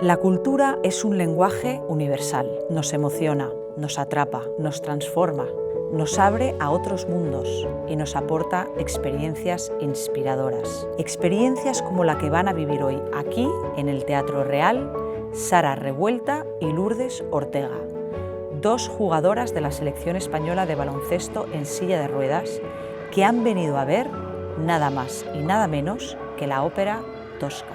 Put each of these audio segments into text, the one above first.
La cultura es un lenguaje universal, nos emociona, nos atrapa, nos transforma, nos abre a otros mundos y nos aporta experiencias inspiradoras. Experiencias como la que van a vivir hoy aquí, en el Teatro Real, Sara Revuelta y Lourdes Ortega, dos jugadoras de la selección española de baloncesto en silla de ruedas que han venido a ver nada más y nada menos que la ópera Tosca.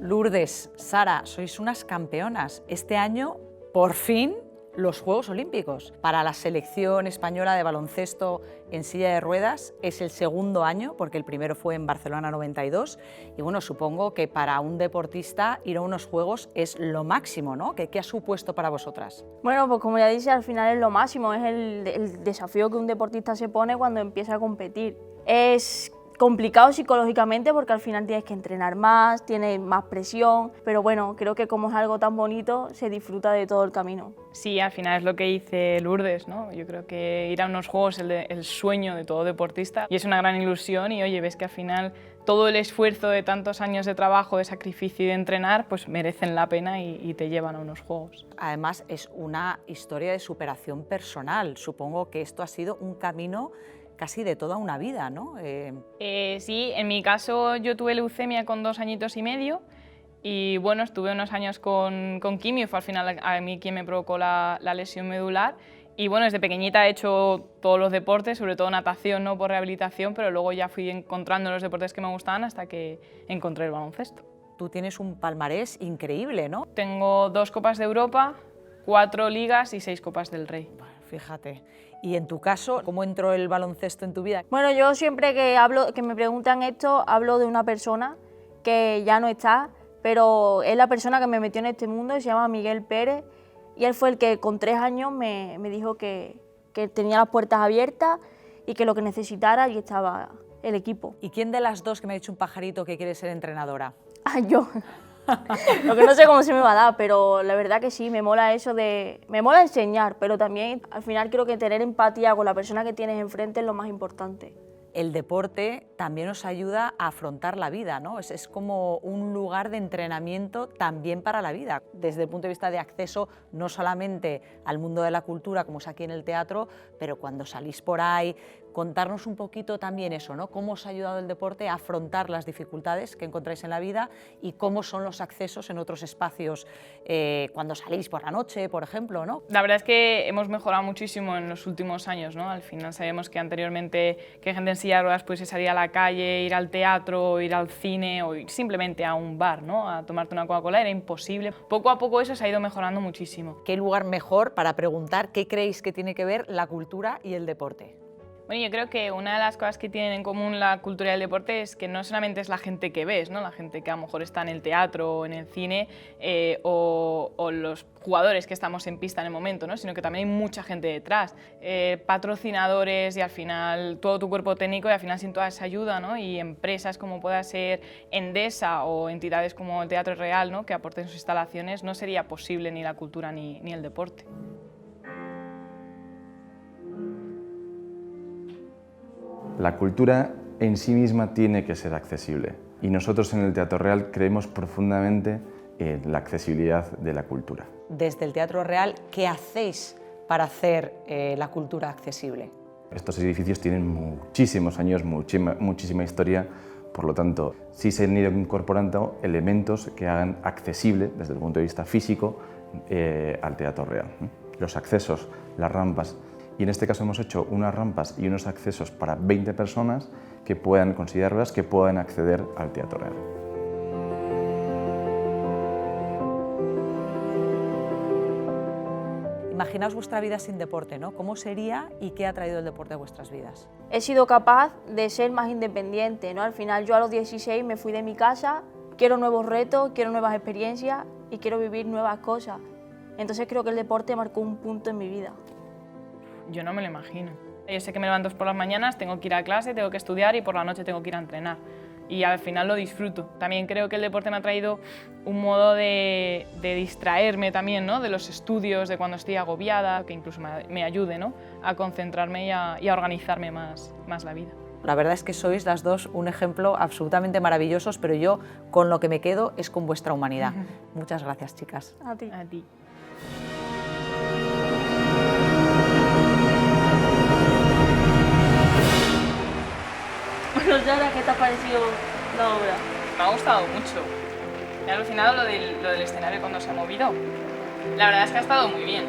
Lourdes, Sara, sois unas campeonas. Este año, por fin, los Juegos Olímpicos. Para la selección española de baloncesto en silla de ruedas es el segundo año, porque el primero fue en Barcelona 92. Y bueno, supongo que para un deportista ir a unos Juegos es lo máximo, ¿no? ¿Qué ha supuesto para vosotras? Bueno, pues como ya dice, al final es lo máximo, es el desafío que un deportista se pone cuando empieza a competir. Es complicado psicológicamente porque al final tienes que entrenar más, tienes más presión, pero bueno, creo que como es algo tan bonito, se disfruta de todo el camino. Sí, al final es lo que dice Lourdes, ¿no? Yo creo que ir a unos juegos es el sueño de todo deportista y es una gran ilusión y oye, ves que al final todo el esfuerzo de tantos años de trabajo, de sacrificio y de entrenar, pues merecen la pena y te llevan a unos juegos. Además es una historia de superación personal, supongo que esto ha sido un camino casi de toda una vida, ¿no? Sí, en mi caso yo tuve leucemia con 2 añitos y medio y bueno, estuve unos años con quimio, fue al final a mí quien me provocó la lesión medular y bueno, desde pequeñita he hecho todos los deportes, sobre todo natación, no por rehabilitación, pero luego ya fui encontrando los deportes que me gustaban hasta que encontré el baloncesto. Tú tienes un palmarés increíble, ¿no? Tengo 2 Copas de Europa, 4 ligas y 6 Copas del Rey. Fíjate. Y en tu caso, ¿cómo entró el baloncesto en tu vida? Bueno, yo siempre que me preguntan esto, hablo de una persona que ya no está, pero es la persona que me metió en este mundo, se llama Miguel Pérez, y él fue el que con 3 años me dijo que tenía las puertas abiertas y que lo que necesitara, allí estaba el equipo. ¿Y quién de las dos que me ha dicho un pajarito que quiere ser entrenadora? Ah, yo. Lo que no sé cómo se me va a dar, pero la verdad que sí, me mola eso de... Me mola enseñar, pero también al final creo que tener empatía con la persona que tienes enfrente es lo más importante. El deporte también nos ayuda a afrontar la vida, ¿no? Es como un lugar de entrenamiento también para la vida, desde el punto de vista de acceso no solamente al mundo de la cultura, como es aquí en el teatro, pero cuando salís por ahí, contarnos un poquito también eso, ¿no? Cómo os ha ayudado el deporte a afrontar las dificultades que encontráis en la vida y cómo son los accesos en otros espacios cuando salís por la noche, por ejemplo, ¿no? La verdad es que hemos mejorado muchísimo en los últimos años, ¿no? Al final sabemos que anteriormente que gente en silla de ruedas pudiese salir a la calle, ir al teatro, ir al cine o ir simplemente a un bar, ¿no? A tomarte una Coca-Cola, era imposible. Poco a poco eso se ha ido mejorando muchísimo. ¿Qué lugar mejor para preguntar qué creéis que tiene que ver la cultura y el deporte? Bueno, yo creo que una de las cosas que tienen en común la cultura y el deporte es que no solamente es la gente que ves, ¿no? La gente que a lo mejor está en el teatro o en el cine o los jugadores que estamos en pista en el momento, ¿no? Sino que también hay mucha gente detrás, patrocinadores y al final todo tu cuerpo técnico y al final sin toda esa ayuda, ¿no? Y empresas como pueda ser Endesa o entidades como el Teatro Real, ¿no? Que aporten sus instalaciones, no sería posible ni la cultura ni el deporte. La cultura en sí misma tiene que ser accesible y nosotros en el Teatro Real creemos profundamente en la accesibilidad de la cultura. Desde el Teatro Real, ¿qué hacéis para hacer la cultura accesible? Estos edificios tienen muchísimos años, muchísima historia, por lo tanto, sí se han ido incorporando elementos que hagan accesible, desde el punto de vista físico, al Teatro Real. Los accesos, las rampas. Y en este caso hemos hecho unas rampas y unos accesos para 20 personas que puedan considerarlas, que puedan acceder al Teatro Real. Imaginaos vuestra vida sin deporte, ¿no? ¿Cómo sería y qué ha traído el deporte a vuestras vidas? He sido capaz de ser más independiente, ¿no? Al final yo a los 16 me fui de mi casa, quiero nuevos retos, quiero nuevas experiencias y quiero vivir nuevas cosas. Entonces creo que el deporte marcó un punto en mi vida. Yo no me lo imagino. Yo sé que me levanto por las mañanas, tengo que ir a clase, tengo que estudiar y por la noche tengo que ir a entrenar. Y al final lo disfruto. También creo que el deporte me ha traído un modo de distraerme también, ¿no? De los estudios, de cuando estoy agobiada, que incluso me ayude, ¿no? A concentrarme y a organizarme más la vida. La verdad es que sois las dos un ejemplo absolutamente maravillosos, pero yo con lo que me quedo es con vuestra humanidad. Muchas gracias, chicas. A ti. A ti. Bueno, Sara, ¿qué te ha parecido la obra? Me ha gustado mucho. Me ha alucinado lo del escenario cuando se ha movido. La verdad es que ha estado muy bien.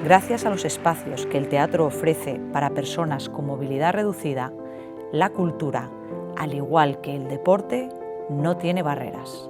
Gracias a los espacios que el teatro ofrece para personas con movilidad reducida, la cultura, al igual que el deporte, no tiene barreras.